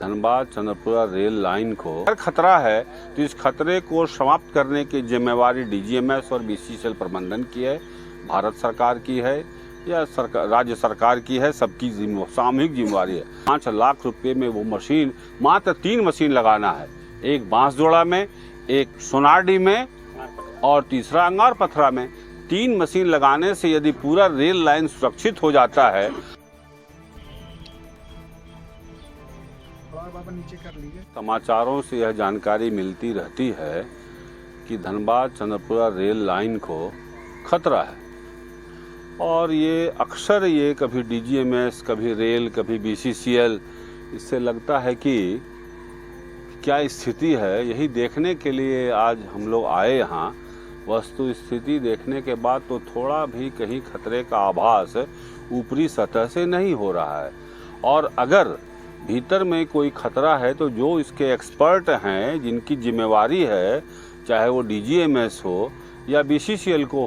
Dhanbad Chandrapura rail line को अगर खतरा है तो इस खतरे को समाप्त करने की जिम्मेवारी डीजीएमएस और बीसीसीएल प्रबंधन की है, भारत सरकार की है या राज्य सरकार की है, सबकी सामूहिक जिम्मेवारी है। 5 लाख रुपए में वो मशीन, मात्र 3 मशीन लगाना है, एक बांसजोड़ा में, एक सोनारडी में और तीसरा अंगार पथरा में। 3 मशीन लगाने से यदि पूरा रेल लाइन सुरक्षित हो जाता है। समाचारों से यह जानकारी मिलती रहती है कि धनबाद चंद्रपुरा रेल लाइन को खतरा है और ये अक्सर ये कभी डीजीएमएस, कभी रेल, कभी बीसीसीएल, इससे लगता है कि क्या स्थिति है, यही देखने के लिए आज हम लोग आए यहाँ। वस्तु स्थिति देखने के बाद तो थोड़ा भी कहीं खतरे का आभास ऊपरी सतह से नहीं हो रहा है, और अगर भीतर में कोई खतरा है तो जो इसके एक्सपर्ट हैं, जिनकी जिम्मेवारी है, चाहे वो डीजीएमएस हो या बीसीसीएल को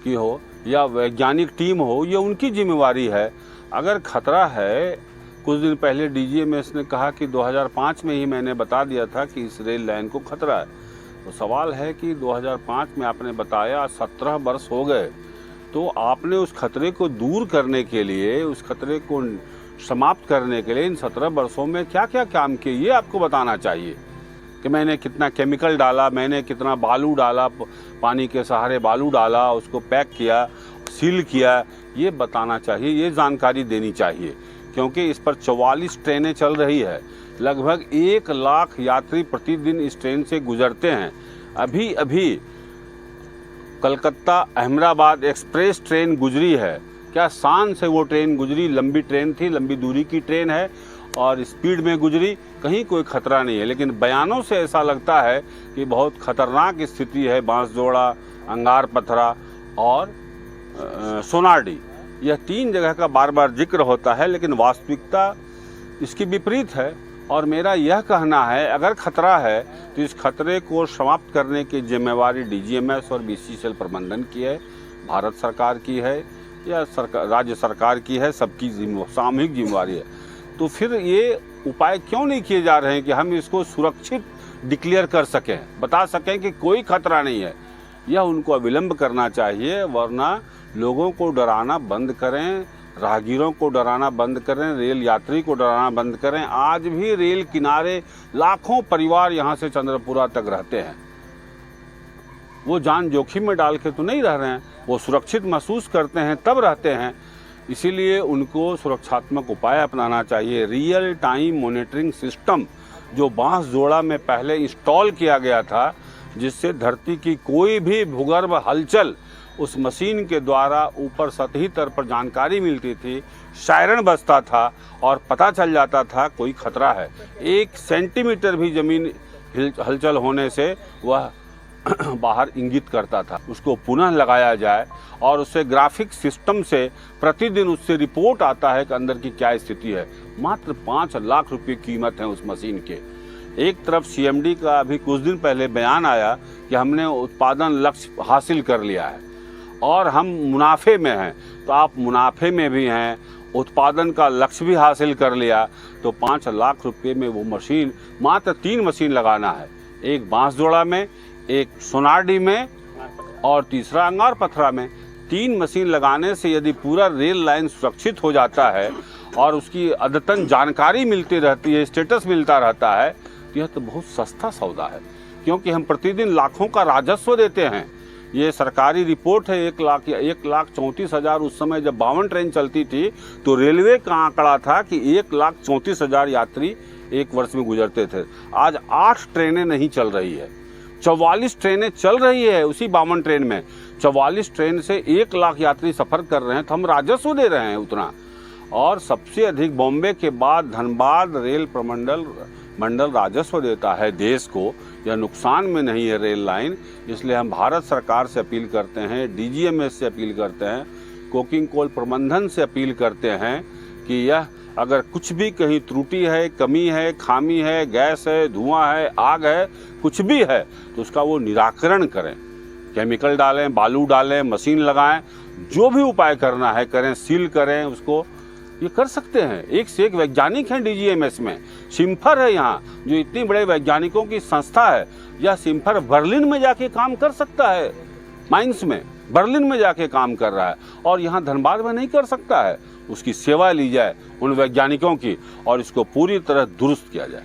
हो या वैज्ञानिक टीम हो, ये उनकी जिम्मेवारी है। अगर खतरा है, कुछ दिन पहले डीजीएमएस ने कहा कि 2005 में ही मैंने बता दिया था कि इस रेल लाइन को खतरा है। तो सवाल है कि 2005 में आपने बताया, 17 वर्ष हो गए, तो आपने उस खतरे को दूर करने के लिए, उस खतरे को समाप्त करने के लिए इन 17 वर्षों में क्या क्या काम किए, ये आपको बताना चाहिए कि मैंने कितना केमिकल डाला, मैंने कितना बालू डाला, पानी के सहारे बालू डाला, उसको पैक किया, सील किया, ये बताना चाहिए, ये जानकारी देनी चाहिए। क्योंकि इस पर 44 ट्रेनें चल रही है, लगभग 1 लाख यात्री प्रतिदिन इस ट्रेन से गुजरते हैं। अभी अभी कलकत्ता अहमदाबाद एक्सप्रेस ट्रेन गुजरी है, क्या शान से वो ट्रेन गुजरी, लंबी ट्रेन थी, लंबी दूरी की ट्रेन है और स्पीड में गुजरी, कहीं कोई खतरा नहीं है। लेकिन बयानों से ऐसा लगता है कि बहुत खतरनाक स्थिति है। बांसजोड़ा, अंगार पथरा और सोनारडी, यह 3 जगह का बार बार जिक्र होता है, लेकिन वास्तविकता इसकी विपरीत है। और मेरा यह कहना है, अगर खतरा है तो इस खतरे को समाप्त करने की जिम्मेवारी डीजीएमएस और बीसीसीएल प्रबंधन की है, भारत सरकार की है या राज्य सरकार की है, सबकी सामूहिक जिम्मेवारी है। तो फिर ये उपाय क्यों नहीं किए जा रहे हैं कि हम इसको सुरक्षित डिक्लेयर कर सकें, बता सकें कि कोई खतरा नहीं है। यह उनको अविलंब करना चाहिए, वरना लोगों को डराना बंद करें, राहगीरों को डराना बंद करें, रेल यात्री को डराना बंद करें। आज भी रेल किनारे लाखों परिवार यहाँ से चंद्रपुरा तक रहते हैं। वो जान जोखिम में डाल के तो नहीं रह रहे हैं, वो सुरक्षित महसूस करते हैं तब रहते हैं। इसीलिए उनको सुरक्षात्मक उपाय अपनाना चाहिए। रियल टाइम मॉनिटरिंग सिस्टम जो बांसजोड़ा में पहले इंस्टॉल किया गया था, जिससे धरती की कोई भी भूगर्भ हलचल उस मशीन के द्वारा ऊपर सतही स्तर पर जानकारी मिलती थी, सायरन बजता था और पता चल जाता था कोई खतरा है। 1 सेंटीमीटर भी जमीन हलचल होने से वह बाहर इंगित करता था। उसको पुनः लगाया जाए और उससे ग्राफिक सिस्टम से प्रतिदिन उससे रिपोर्ट आता है कि अंदर की क्या स्थिति है। मात्र 5 लाख रुपए कीमत है उस मशीन के। एक तरफ सीएमडी का अभी कुछ दिन पहले बयान आया कि हमने उत्पादन लक्ष्य हासिल कर लिया है और हम मुनाफे में हैं, तो आप मुनाफे में भी हैं, उत्पादन का लक्ष्य भी हासिल कर लिया, तो 5 लाख रुपए में वो मशीन, मात्र 3 मशीन लगाना है, एक बांसजोड़ा में, एक सोनारडी में और तीसरा अंगार पथरा में। 3 मशीन लगाने से यदि पूरा रेल लाइन सुरक्षित हो जाता है और उसकी अद्यतन जानकारी मिलती रहती है, स्टेटस मिलता रहता है, तो यह तो बहुत सस्ता सौदा है। क्योंकि हम प्रतिदिन लाखों का राजस्व देते हैं। ये सरकारी रिपोर्ट है, 1,34,000। उस समय जब 52 ट्रेन चलती थी तो रेलवे का आंकड़ा था कि 1,34,000 यात्री एक वर्ष में गुजरते थे। आज 8 ट्रेनें नहीं चल रही है, 44 ट्रेनें चल रही है। उसी 52 ट्रेन में 44 ट्रेन से 1 लाख यात्री सफर कर रहे हैं, तो हम राजस्व दे रहे हैं उतना। और सबसे अधिक बॉम्बे के बाद धनबाद रेल मंडल राजस्व देता है देश को। यह नुकसान में नहीं है रेल लाइन। इसलिए हम भारत सरकार से अपील करते हैं, डीजीएमएस से अपील करते हैं, कोकिंग कोल प्रबंधन से अपील करते हैं कि यह अगर कुछ भी कहीं त्रुटि है, कमी है, खामी है, गैस है, धुआं है, आग है, कुछ भी है, तो उसका वो निराकरण करें। केमिकल डालें, बालू डालें, मशीन लगाएं, जो भी उपाय करना है करें, सील करें उसको, ये कर सकते हैं। एक से एक वैज्ञानिक हैं डीजीएमएस में। सिम्फर है यहाँ, जो इतनी बड़े वैज्ञानिकों की संस्था है। यह सिम्फर बर्लिन में जाके काम कर सकता है, माइंस में बर्लिन में जाके काम कर रहा है, और यहाँ धनबाद में नहीं कर सकता है। उसकी सेवा ली जाए उन वैज्ञानिकों की, और इसको पूरी तरह दुरुस्त किया जाए।